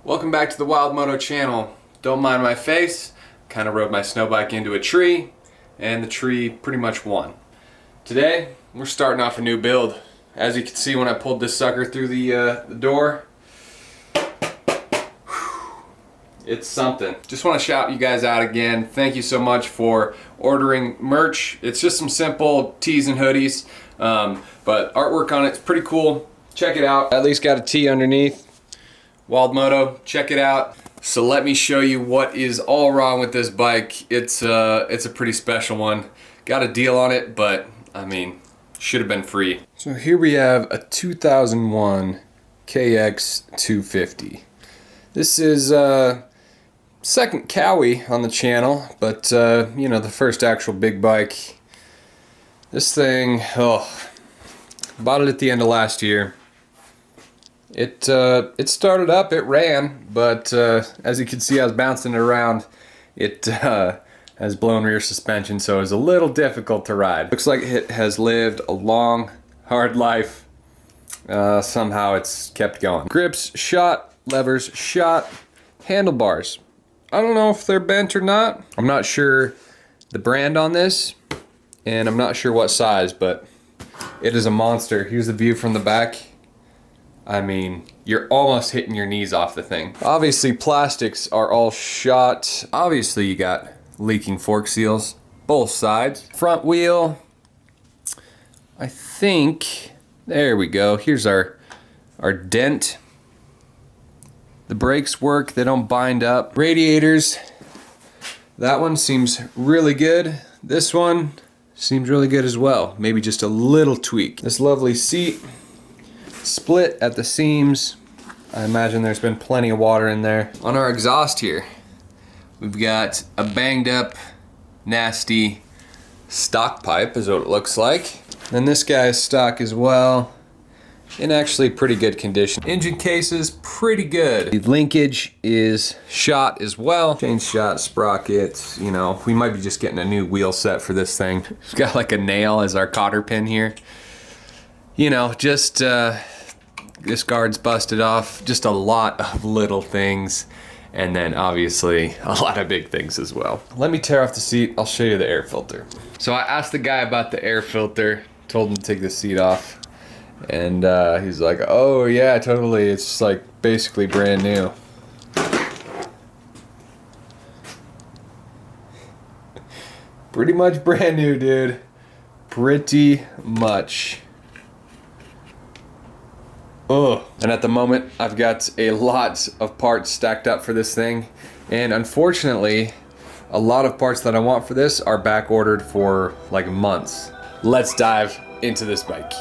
Welcome back to the Wild Moto channel. Don't mind my face, kind of rode my snow bike into a tree and the tree pretty much won. Today we're starting off a new build. As you can see when I pulled this sucker through the door, it's something. Just want to shout you guys out again. Thank you so much for ordering merch. It's just some simple tees and hoodies, but artwork on it's pretty cool. Check it out. At least got a tee underneath. Wild Moto, check it out. So let me show you what is all wrong with this bike. It's a pretty special one. Got a deal on it, but I mean, should have been free. So here we have a 2001 KX250. This is second Kawi on the channel, but you know, the first actual big bike. This thing, bought it at the end of last year. It started up, it ran, but as you can see I was bouncing it around. It has blown rear suspension, so it's a little difficult to ride. Looks like it has lived a long, hard life. Somehow it's kept going. Grips shot, levers shot, handlebars. I don't know if they're bent or not. I'm not sure the brand on this, and I'm not sure what size, but it is a monster. Here's the view from the back. I mean, you're almost hitting your knees off the thing. Obviously, plastics are all shot. Obviously, you got leaking fork seals, both sides. Front wheel, I think, there we go. Here's our dent. The brakes work, they don't bind up. Radiators, that one seems really good. This one seems really good as well. Maybe just a little tweak. This lovely seat. Split at the seams. I imagine there's been plenty of water in there. On our exhaust here, we've got a banged up, nasty stock pipe is what it looks like. And this guy is stock as well, in actually pretty good condition. Engine case is pretty good. The linkage is shot as well. Chain shot, sprockets, you know, we might be just getting a new wheel set for this thing. It's got like a nail as our cotter pin here. You know, just this guard's busted off, just a lot of little things, and then obviously a lot of big things as well. Let me tear off the seat, I'll show you the air filter. So I asked the guy about the air filter, told him to take the seat off, and he's like, oh yeah, totally, it's like basically brand new. Pretty much brand new, dude. Pretty much. Oh, and at the moment I've got a lot of parts stacked up for this thing, and unfortunately a lot of parts that I want for this are back ordered for like months. Let's dive into this bike.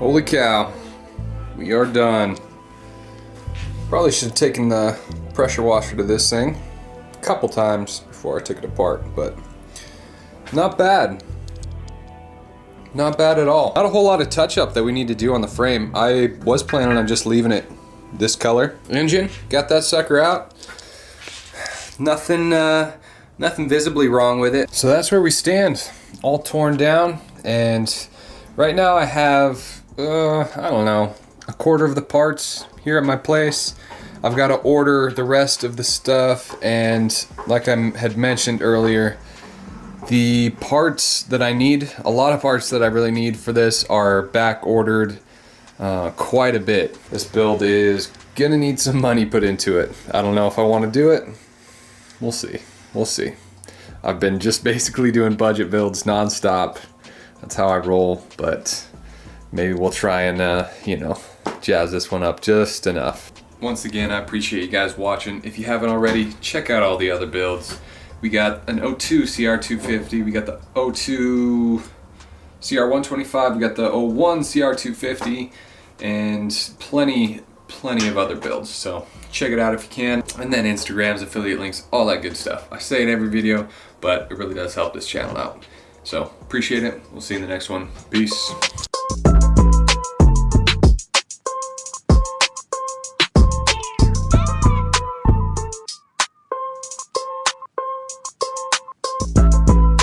Holy cow, we are done. Probably should have taken the pressure washer to this thing a couple times before I took it apart, but not bad. Not bad at all. Not a whole lot of touch up that we need to do on the frame. I was planning on just leaving it this color. Engine, got that sucker out. Nothing visibly wrong with it. So that's where we stand, all torn down, and right now I have, I don't know, a quarter of the parts here at my place. I've got to order the rest of the stuff, and like I had mentioned earlier, the parts that I need, a lot of parts that I really need for this are back ordered quite a bit. This build is gonna need some money put into it. I don't know if I want to do it. We'll see. We'll see. I've been just basically doing budget builds nonstop. That's how I roll, but maybe we'll try and, you know, jazz this one up just enough. Once again, I appreciate you guys watching. If you haven't already, check out all the other builds. We got an 02 CR250, we got the 02 CR125, we got the 01 CR250, and plenty of other builds. So check it out if you can. And then Instagrams, affiliate links, all that good stuff. I say it in every video, but it really does help this channel out. So appreciate it. We'll see you in the next one. Peace.